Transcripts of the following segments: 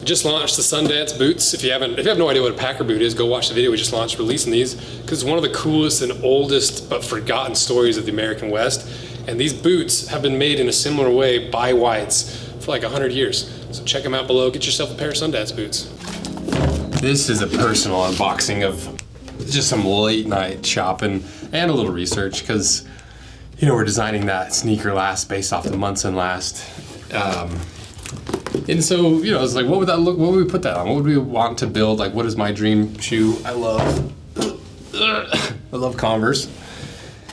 just launched the Sundance boots. If you have no idea what a Packer boot is, go watch the video we just launched releasing these, because it's one of the coolest and oldest but forgotten stories of the American West. And these boots have been made in a similar way by whites for like 100 years. So check them out below. Get yourself a pair of Sundance boots. This is a personal unboxing of just some late night shopping and a little research, because you know we're designing that sneaker last based off the Munson last. And so, you know, it's like, what would that look, what would we put that on? What would we want to build? Like, what is my dream shoe? I love Converse.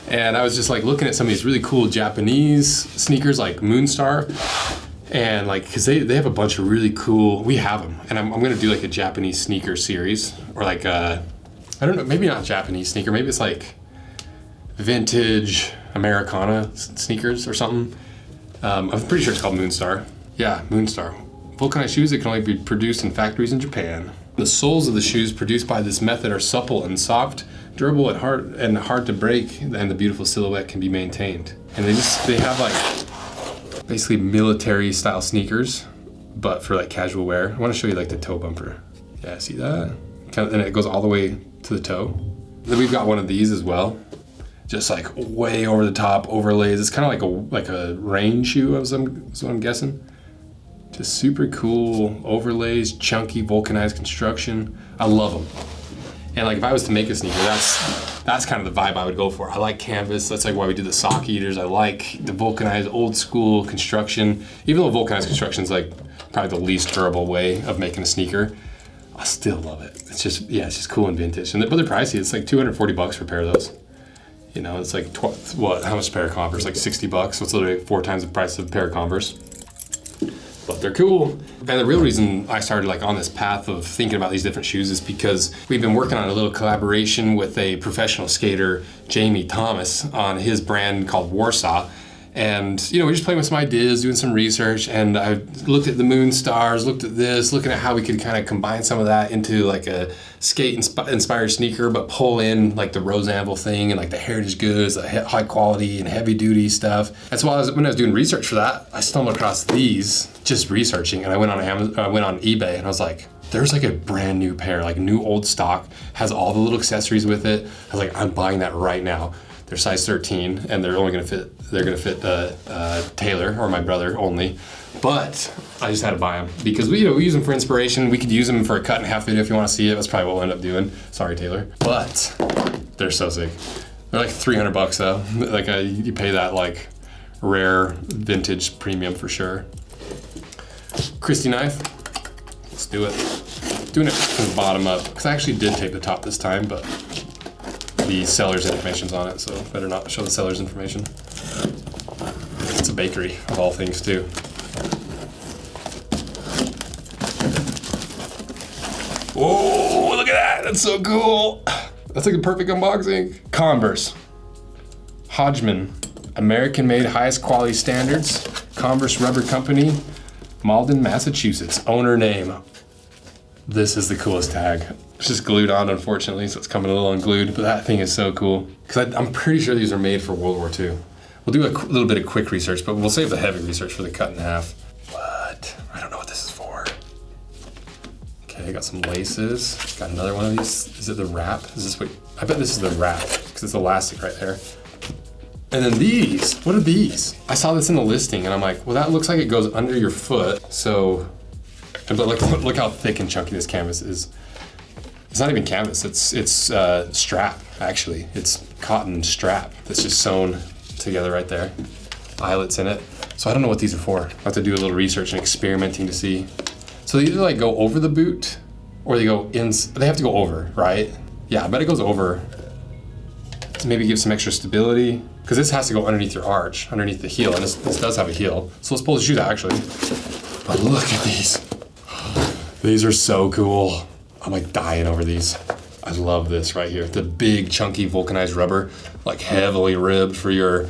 And I was just like looking at some of these really cool Japanese sneakers like Moonstar. And like, cause they have a bunch of really cool, we have them. And I'm gonna do like a Japanese sneaker series, or like I don't know, maybe not Japanese sneaker, maybe it's like vintage Americana sneakers or something. I'm pretty sure it's called Moonstar. Yeah, Moonstar. Vulcanized shoes that can only be produced in factories in Japan. The soles of the shoes produced by this method are supple and soft, durable and hard to break, and the beautiful silhouette can be maintained. And they have like basically military style sneakers, but for like casual wear. I want to show you like the toe bumper. Yeah, see that? And it goes all the way to the toe. Then we've got one of these as well. Just like way over the top overlays. It's kind of like a rain shoe, is what I'm guessing. Just super cool overlays, chunky vulcanized construction. I love them. And like if I was to make a sneaker, that's kind of the vibe I would go for. I like canvas. That's like why we do the sock eaters. I like the vulcanized old school construction. Even though vulcanized construction is like probably the least durable way of making a sneaker, I still love it. It's just cool and vintage. But they're pricey. It's like $240 for a pair of those. You know, it's like how much a pair of Converse? Like $60. So it's literally 4 times the price of a pair of Converse. But they're cool. And the real reason I started like on this path of thinking about these different shoes is because we've been working on a little collaboration with a professional skater, Jamie Thomas, on his brand called Warsaw. And, you know, we're just playing with some ideas, doing some research, and I looked at the Moonstars, looked at this, looking at how we could kind of combine some of that into like a skate-inspired sneaker, but pull in like the Rose Anvil thing and like the heritage goods, the high quality and heavy duty stuff. That's why when I was doing research for that, I stumbled across these just researching, and I went on eBay, and I was like, there's like a brand new pair, like new old stock, has all the little accessories with it. I was like, I'm buying that right now. They're size 13, and they're gonna fit Taylor or my brother only. But I just had to buy them because we use them for inspiration. We could use them for a cut in half video if you want to see it. That's probably what we'll end up doing. Sorry, Taylor. But they're so sick. They're like $300 though. Like you pay that like rare vintage premium for sure. Christy knife. Let's do it. Doing it from the bottom up because I actually did tape the top this time, but the seller's information's on it, so better not show the seller's information. It's a bakery of all things too. Oh, look at that! That's so cool. That's like a perfect unboxing. Converse. Hodgman. American-made, highest quality standards. Converse Rubber Company, Malden, Massachusetts. Owner name. This is the coolest tag. It's just glued on, unfortunately, so it's coming a little unglued, but that thing is so cool. Because I'm pretty sure these are made for World War II. We'll do a little bit of quick research, but we'll save the heavy research for the cut in half. What? I don't know what this is for. Okay, got some laces. Got another one of these. Is it the wrap? Is this what? I bet this is the wrap, because it's elastic right there. And then these, what are these? I saw this in the listing, and I'm like, well, that looks like it goes under your foot, so, but look how thick and chunky this canvas is. It's not even canvas, it's strap, actually. It's cotton strap that's just sewn together right there. Eyelets in it. So I don't know what these are for. I have to do a little research and experimenting to see. So they either like go over the boot or they go in, they have to go over, right? Yeah, I bet it goes over to maybe give some extra stability, because this has to go underneath your arch, underneath the heel, and this does have a heel. So let's pull the shoes out actually. But look at these. These are so cool. I'm like dying over these. I love this right here. The big chunky vulcanized rubber, like heavily ribbed for your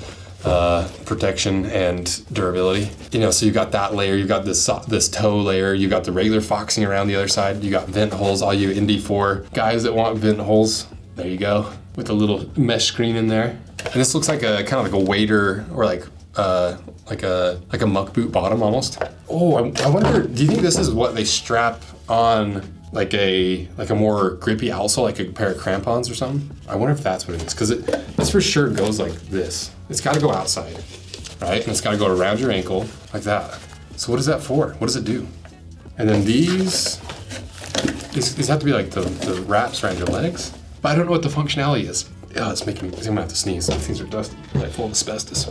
protection and durability. You know, so you've got that layer, you've got this toe layer, you've got the regular foxing around the other side, you got vent holes, all you Indy 4 guys that want vent holes, there you go, with a little mesh screen in there. And this looks like a kind of like a wader or like like a muck boot bottom almost. Oh, I wonder, do you think this is what they strap on like a more grippy outsole, like a pair of crampons or something? I wonder if that's what it is, because this for sure goes like this. It's got to go outside, right? And it's got to go around your ankle like that. So what is that for? What does it do? And then these have to be like the wraps around your legs, but I don't know what the functionality is. Oh, it's making me, I'm gonna have to sneeze. These things are dusty, like full of asbestos.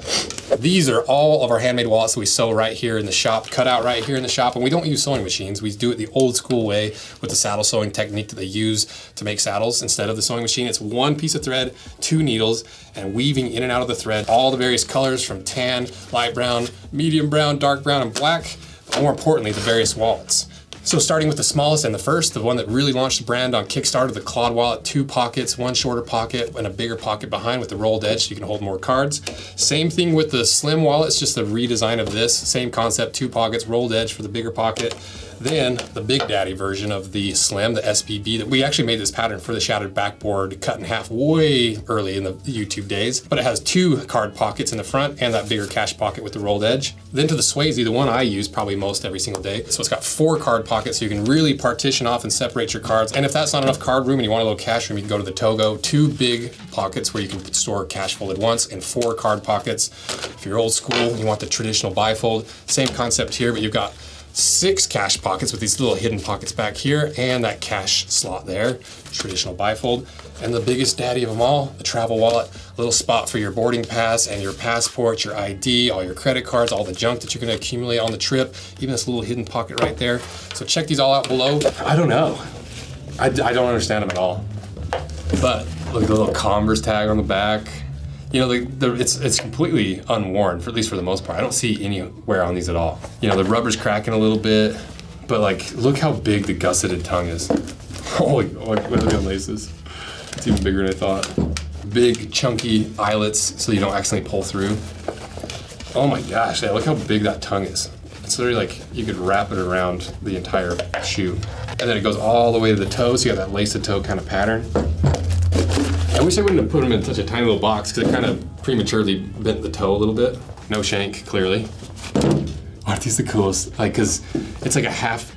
These are all of our handmade wallets that we sew right here in the shop, cut out right here in the shop, and we don't use sewing machines. We do it the old school way with the saddle sewing technique that they use to make saddles instead of the sewing machine. It's one piece of thread, 2 needles, and weaving in and out of the thread all the various colors from tan, light brown, medium brown, dark brown, and black, but more importantly, the various wallets. So starting with the smallest and the first, the one that really launched the brand on Kickstarter, the Claude wallet, 2 pockets, 1 shorter pocket and a bigger pocket behind with the rolled edge so you can hold more cards. Same thing with the slim wallet, it's just a redesign of this. Same concept, 2 pockets, rolled edge for the bigger pocket. Then the Big Daddy version of the Slim, the SBB, that we actually made this pattern for the shattered backboard cut in half way early in the YouTube days, but it has 2 card pockets in the front and that bigger cash pocket with the rolled edge. Then to the Swayze, the one I use probably most every single day. So it's got 4 card pockets so you can really partition off and separate your cards. And if that's not enough card room and you want a little cash room, you can go to the Togo. 2 big pockets where you can store cash folded once and 4 card pockets. If you're old school and you want the traditional bifold, same concept here, but you've got 6 cash pockets with these little hidden pockets back here and that cash slot there, traditional bifold. And the biggest daddy of them all, the travel wallet, a little spot for your boarding pass and your passport, your ID, all your credit cards, all the junk that you're gonna accumulate on the trip, even this little hidden pocket right there. So check these all out below. I don't know. I don't understand them at all. But look at the little Converse tag on the back. You know, it's completely unworn, for at least for the most part. I don't see any wear on these at all. You know, the rubber's cracking a little bit, but like, look how big the gusseted tongue is. Holy, look at the laces. It's even bigger than I thought. Big, chunky eyelets so you don't accidentally pull through. Oh my gosh, yeah, look how big that tongue is. It's literally like you could wrap it around the entire shoe. And then it goes all the way to the toe, so you have that lace-a toe kind of pattern. I wish I wouldn't have put them in such a tiny little box because it kind of prematurely bent the toe a little bit. No shank, clearly. Aren't these the coolest? Like, cause it's like a half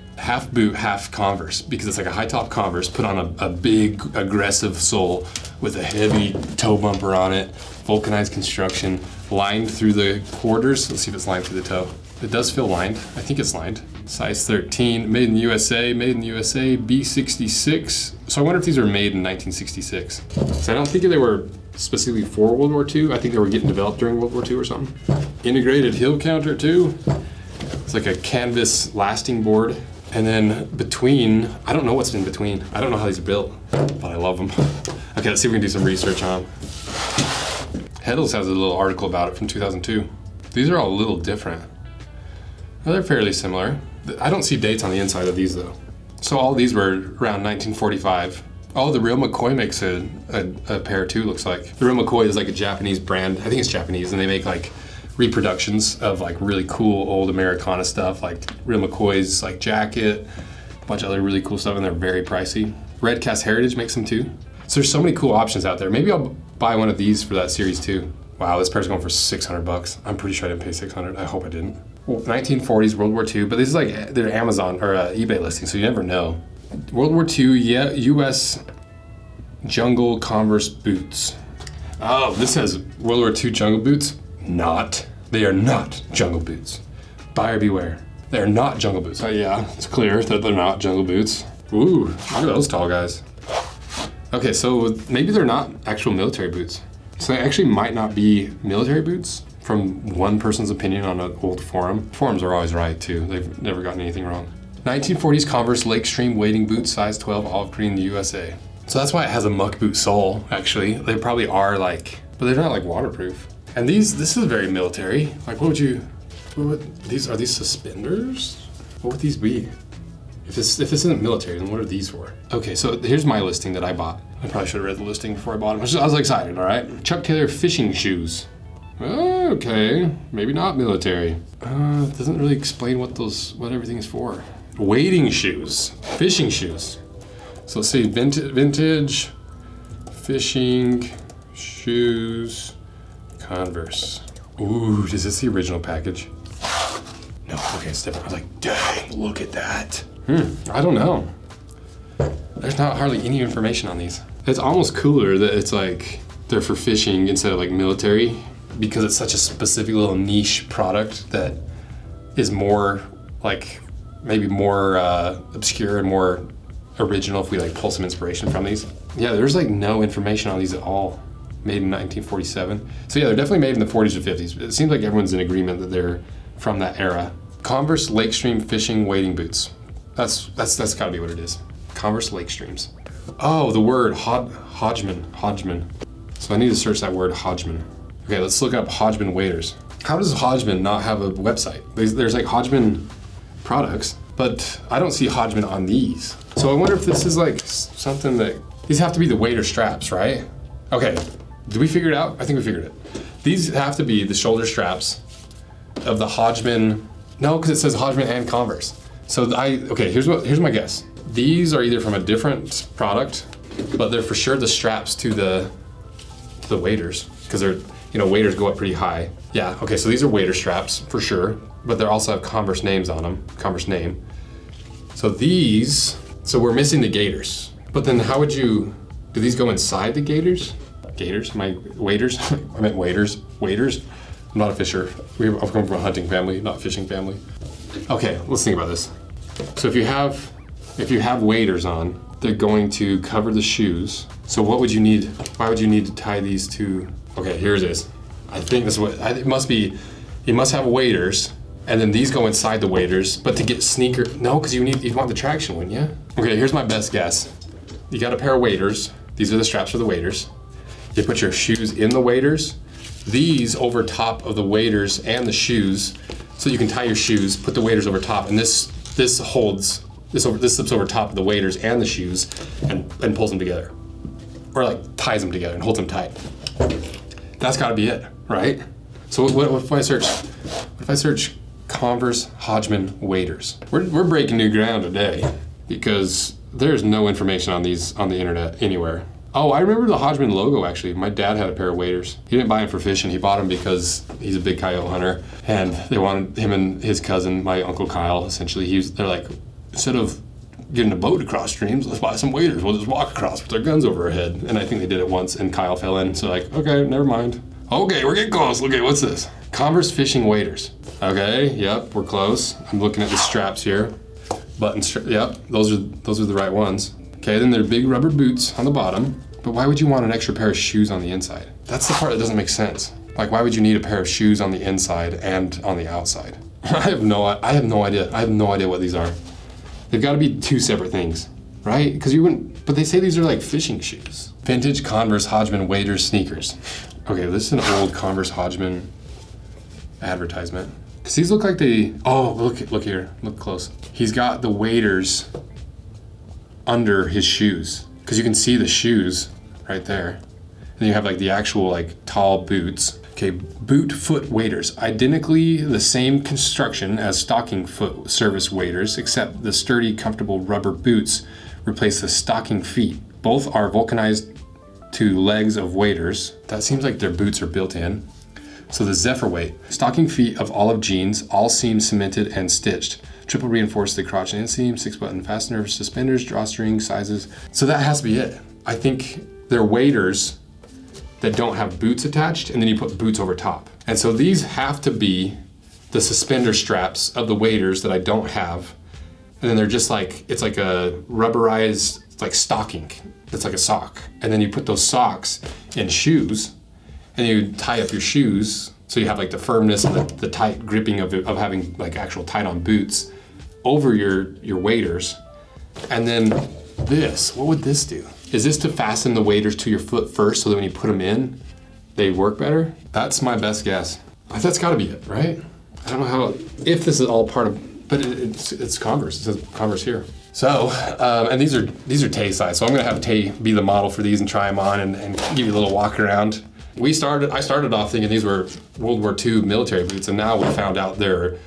boot, half Converse, because it's like a high top Converse put on a big aggressive sole with a heavy toe bumper on it, vulcanized construction, lined through the quarters. Let's see if it's lined through the toe. It does feel lined. I think it's lined. Size 13, made in the USA, B66. So I wonder if these were made in 1966. So I don't think they were specifically for World War II. I think they were getting developed during World War II or something. Integrated heel counter too. It's like a canvas lasting board. And then between, I don't know what's in between. I don't know how these are built, but I love them. Okay, let's see if we can do some research on them. Heddles has a little article about it from 2002. These are all a little different. Well, they're fairly similar. I don't see dates on the inside of these though. So all these were around 1945. Oh, the Real McCoy makes a pair too, looks like. The Real McCoy is like a Japanese brand. I think it's Japanese, and they make like reproductions of like really cool old Americana stuff, like Real McCoy's like jacket, a bunch of other really cool stuff, and they're very pricey. Red Cast Heritage makes them too. So there's so many cool options out there. Maybe I'll buy one of these for that series too. Wow, this pair's going for $600. I'm pretty sure I didn't pay $600. I hope I didn't. 1940s, World War II, but this is like their Amazon or eBay listing, so you never know. World War II, yeah, U.S. Jungle Converse boots. Oh, this says World War II jungle boots. Not. They are not jungle boots. Buyer beware. They are not jungle boots. Yeah, it's clear that they're not jungle boots. Ooh, look at those tall guys. Okay, so maybe they're not actual military boots. So they actually might not be military boots from one person's opinion on an old forum. Forums are always right too. They've never gotten anything wrong. 1940s Converse Lakestream wading boots, size 12, olive green, USA. So that's why it has a muck boot sole, actually. They probably are like, but they're not like waterproof. And this is very military. Like are these suspenders? What would these be? If this isn't military, then what are these for? Okay, so here's my listing that I bought. I probably should have read the listing before I bought them. I was excited, all right? Chuck Taylor fishing shoes. Okay, maybe not military. It doesn't really explain what everything is for. Wading shoes, fishing shoes. So let's see, vintage fishing shoes, Converse. Ooh, is this the original package? No, okay, it's different. I was like, dang, look at that. I don't know. There's not hardly any information on these. It's almost cooler that it's like they're for fishing instead of like military, because it's such a specific little niche product that is more like maybe more obscure and more original if we like pull some inspiration from these. Yeah, there's like no information on these at all. Made in 1947. So yeah, they're definitely made in the 40s or 50s. It seems like everyone's in agreement that they're from that era. Converse Lakestream Fishing Wading Boots. That's gotta be what it is. Converse Lakestreams. Oh, the word Hodgman. So I need to search that word Hodgman. Okay, let's look up Hodgman waders. How does Hodgman not have a website? There's like Hodgman products, but I don't see Hodgman on these. So I wonder if this is like something that, these have to be the wader straps, right? Okay, did we figure it out? I think we figured it. These have to be the shoulder straps of the Hodgman. No, because it says Hodgman and Converse. So okay, here's my guess. These are either from a different product, but they're for sure the straps to the waders, because they're, waders go up pretty high. Yeah, okay, so these are wader straps for sure, but they also have Converse names on them, Converse name. So we're missing the gaiters. But then how would do these go inside the gaiters? Gators? My waders? I meant waders. Waders? I'm not a fisher. I've come from a hunting family, not a fishing family. Okay, let's think about this. So if you have waders on, they're going to cover the shoes. So what would you need? Why would you need to tie these to? Okay, here it is. I think this is what it must be. You must have waders, and then these go inside the waders. But to get no, because you want the traction, wouldn't you? Okay, here's my best guess. You got a pair of waders. These are the straps for the waders. You put your shoes in the waders. These over top of the waders and the shoes, so you can tie your shoes. Put the waders over top, and this slips over top of the waders and the shoes, and pulls them together, or like ties them together and holds them tight. That's got to be it, right? So what if I search? What if I search Converse Hodgman waders? We're breaking new ground today, because there's no information on these on the internet anywhere. Oh, I remember the Hodgman logo actually. My dad had a pair of waders. He didn't buy them for fishing. He bought them because he's a big coyote hunter, and they wanted him and his cousin, my Uncle Kyle, essentially. They're like, instead of getting a boat across streams, let's buy some waders. We'll just walk across with our guns over our head. And I think they did it once, and Kyle fell in. So like, okay, never mind. Okay, we're getting close. Okay, what's this? Converse fishing waders. Okay, yep, we're close. I'm looking at the straps here. Yep, those are the right ones. Okay, then they're big rubber boots on the bottom. But why would you want an extra pair of shoes on the inside? That's the part that doesn't make sense. Like, why would you need a pair of shoes on the inside and on the outside? I have no idea. I have no idea what these are. They've got to be two separate things, right? Because you wouldn't. But they say these are like fishing shoes. Vintage Converse Hodgman waders sneakers. Okay, this is an old Converse Hodgman advertisement. Because these look like they. Oh, look here. Look close. He's got the waders under his shoes, because you can see the shoes right there. And you have like the actual like tall boots. Okay, boot foot waders, identically the same construction as stocking foot service waders, except the sturdy, comfortable rubber boots replace the stocking feet. Both are vulcanized to legs of waders. That seems like their boots are built in. So the Zephyr weight, stocking feet of olive jeans, all seams cemented and stitched. Triple reinforced the crotch and inseam, 6-button fastener, suspenders, drawstring sizes. So that has to be it. I think they're waders that don't have boots attached, and then you put boots over top. And so these have to be the suspender straps of the waders that I don't have. And then they're just like, it's like a rubberized, like stocking. It's like a sock. And then you put those socks in shoes, and you tie up your shoes, so you have like the firmness and the tight gripping of having like actual tight on boots over your waders. And then this, what would this do? Is this to fasten the waders to your foot first, so that when you put them in, they work better? That's my best guess. That's gotta be it, right? I don't know how, if this is all part of, but it's Converse, it says Converse here. So, and these are Tay size, so I'm gonna have Tay be the model for these and try them on and give you a little walk around. I started off thinking these were World War II military boots, and now we found out they're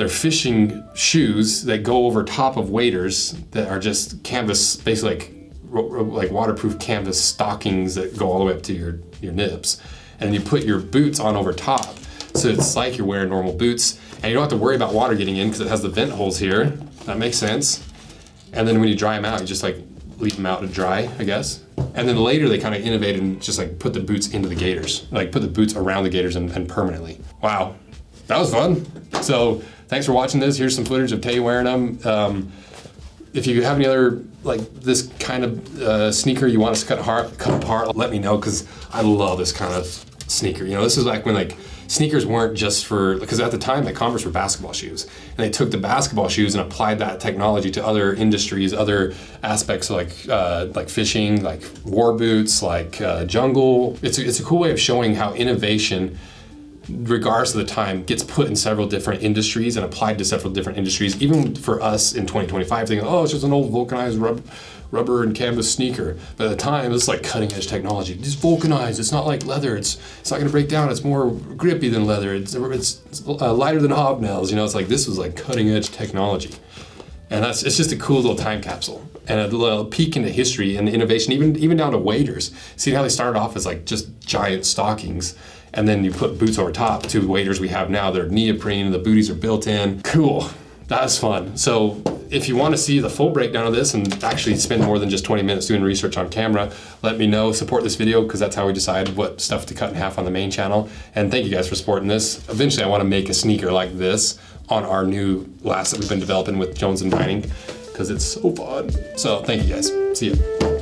fishing shoes that go over top of waders that are just canvas, basically like waterproof canvas stockings that go all the way up to your nips, and you put your boots on over top. So it's like you're wearing normal boots, and you don't have to worry about water getting in because it has the vent holes here. That makes sense. And then when you dry them out, you just like leave them out to dry, I guess. And then later they kind of innovated and just like put the boots into the gaiters, like put the boots around the gaiters and permanently. Wow, that was fun. So thanks for watching this. Here's some footage of Tay wearing them. If you have any other like this kind of sneaker you want us to cut apart, let me know, because I love this kind of sneaker. You know, this is like when like sneakers weren't just for, because at the time the Converse were basketball shoes, and they took the basketball shoes and applied that technology to other industries, other aspects like fishing, like war boots, like jungle. It's a cool way of showing how innovation, regardless of the time, gets put in several different industries and applied to several different industries. Even for us in 2025, thinking, oh, it's just an old vulcanized rubber and canvas sneaker. But at the time, it's like cutting edge technology. It's vulcanized. It's not like leather. It's not going to break down. It's more grippy than leather. It's lighter than hobnails. You know, it's like this was like cutting edge technology. And it's just a cool little time capsule and a little peek into history and innovation, even down to waders. See how they started off as like just giant stockings, and then you put boots over top to waders we have now. They're neoprene, the booties are built in. Cool, that was fun. So if you want to see the full breakdown of this and actually spend more than just 20 minutes doing research on camera, let me know. Support this video, because that's how we decide what stuff to cut in half on the main channel. And thank you guys for supporting this. Eventually I want to make a sneaker like this on our new last that we've been developing with Jones and Vining, because it's so fun. So thank you guys. See ya.